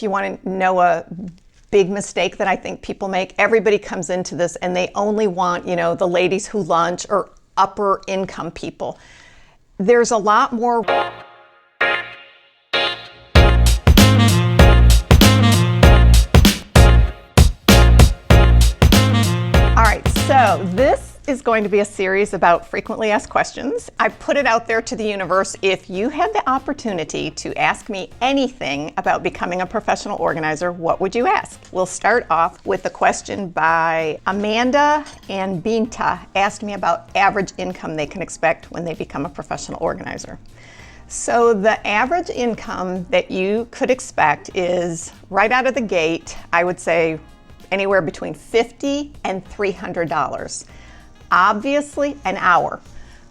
If you want to know a big mistake that I think people make, everybody comes into this and they only want, the ladies who lunch or upper income people. There's a lot more. All right, so this is going to be a series about frequently asked questions. I put it out there to the universe. If you had the opportunity to ask me anything about becoming a professional organizer, what would you ask? We'll start off with a question by Amanda and Binta. Asked me about average income they can expect when they become a professional organizer. So the average income that you could expect is right out of the gate, I would say anywhere between $50 and $300. Obviously, an hour.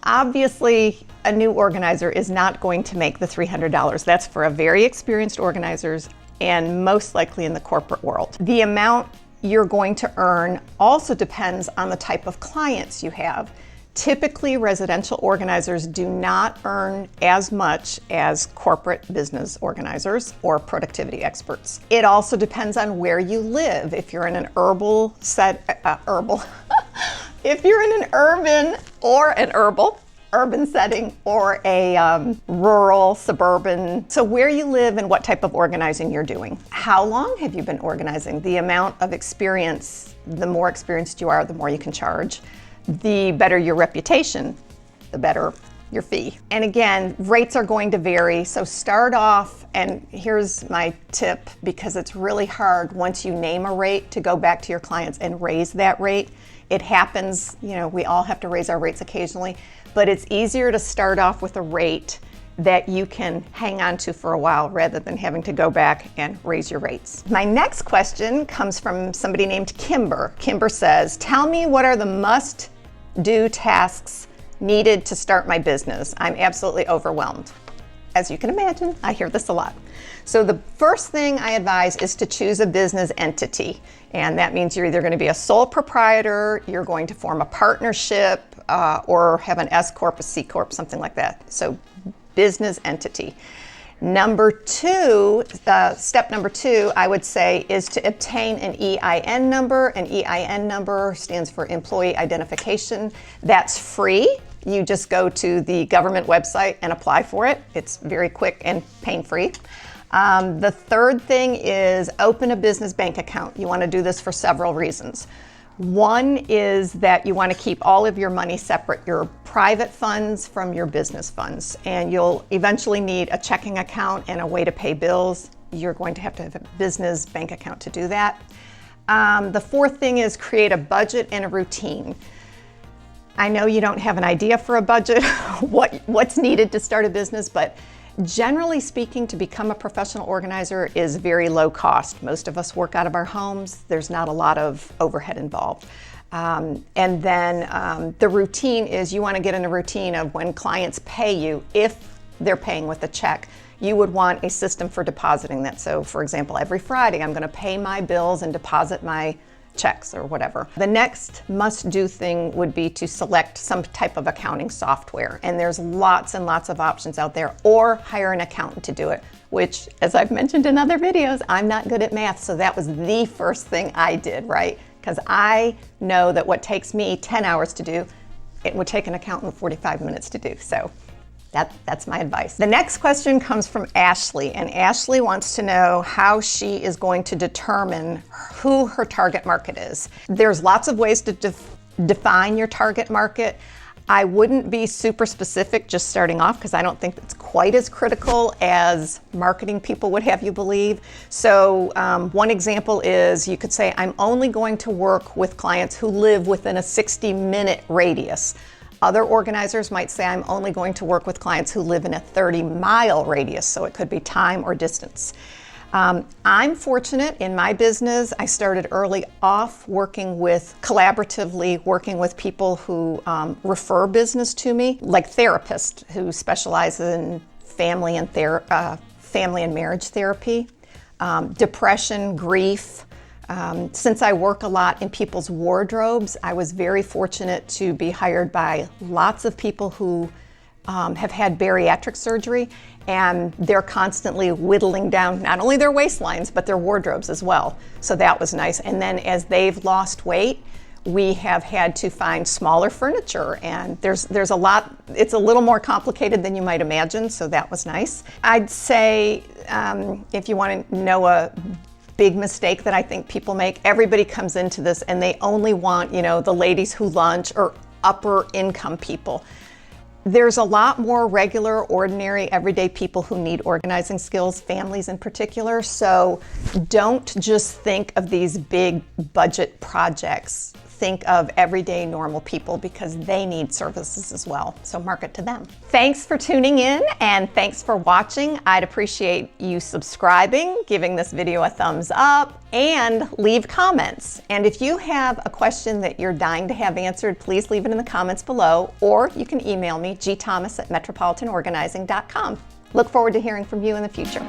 Obviously, a new organizer is not going to make the $300. That's for a very experienced organizers and most likely in the corporate world. The amount you're going to earn also depends on the type of clients you have. Typically, residential organizers do not earn as much as corporate business organizers or productivity experts. It also depends on where you live. If you're in an if you're in an urban setting or a rural, suburban, so where you live and what type of organizing you're doing. How long have you been organizing? The amount of experience, the more experienced you are, the more you can charge. The better your reputation, the better your fee. And again, rates are going to vary. So start off, and here's my tip, because it's really hard once you name a rate to go back to your clients and raise that rate. It happens, we all have to raise our rates occasionally, but it's easier to start off with a rate that you can hang on to for a while rather than having to go back and raise your rates. My next question comes from somebody named Kimber. Kimber says, tell me what are the must-do tasks needed to start my business. I'm absolutely overwhelmed. As you can imagine, I hear this a lot. So the first thing I advise is to choose a business entity. And that means you're either going to be a sole proprietor, you're going to form a partnership, or have an S Corp, a C Corp, something like that. So business entity. Number two, step number two, I would say, is to obtain an EIN number. An EIN number stands for Employee Identification. That's free. You just go to the government website and apply for it. It's very quick and pain-free. The third thing is open a business bank account. You want to do this for several reasons. One is that you want to keep all of your money separate, your private funds from your business funds, and you'll eventually need a checking account and a way to pay bills. You're going to have a business bank account to do that. The fourth thing is create a budget and a routine. I know you don't have an idea for a budget, what's needed to start a business, but generally speaking, to become a professional organizer is very low cost. Most of us work out of our homes. There's not a lot of overhead involved. And then the routine is you want to get in a routine of when clients pay you, if they're paying with a check, you would want a system for depositing that. So for example, every Friday, I'm going to pay my bills and deposit my checks or whatever. The next must-do thing would be to select some type of accounting software. And there's lots and lots of options out there, or hire an accountant to do it, which, as I've mentioned in other videos, I'm not good at math. So that was the first thing I did, right? Because I know that what takes me 10 hours to do, it would take an accountant 45 minutes to do. So that's my advice. The next question comes from Ashley, and Ashley wants to know how she is going to determine who her target market is. There's lots of ways to define your target market. I wouldn't be super specific just starting off because I don't think it's quite as critical as marketing people would have you believe. So one example is you could say, I'm only going to work with clients who live within a 60-minute radius. Other organizers might say, I'm only going to work with clients who live in a 30-mile radius, so it could be time or distance. I'm fortunate in my business. I started early off collaboratively working with people who refer business to me, like therapists who specialize in family and marriage therapy, depression, grief. Since I work a lot in people's wardrobes, I was very fortunate to be hired by lots of people who have had bariatric surgery, and they're constantly whittling down not only their waistlines, but their wardrobes as well. So that was nice. And then as they've lost weight, we have had to find smaller furniture, and there's a lot. It's a little more complicated than you might imagine, so that was nice. I'd say if you want to know a big mistake that I think people make, everybody comes into this and they only want, the ladies who lunch or upper income people. There's a lot more regular, ordinary, everyday people who need organizing skills, families in particular. So don't just think of these big budget projects. Think of everyday normal people, because they need services as well. So market to them. Thanks for tuning in, and thanks for watching. I'd appreciate you subscribing, giving this video a thumbs up, and leave comments. And if you have a question that you're dying to have answered, please leave it in the comments below, or you can email me, gthomas@metropolitanorganizing.com. Look forward to hearing from you in the future.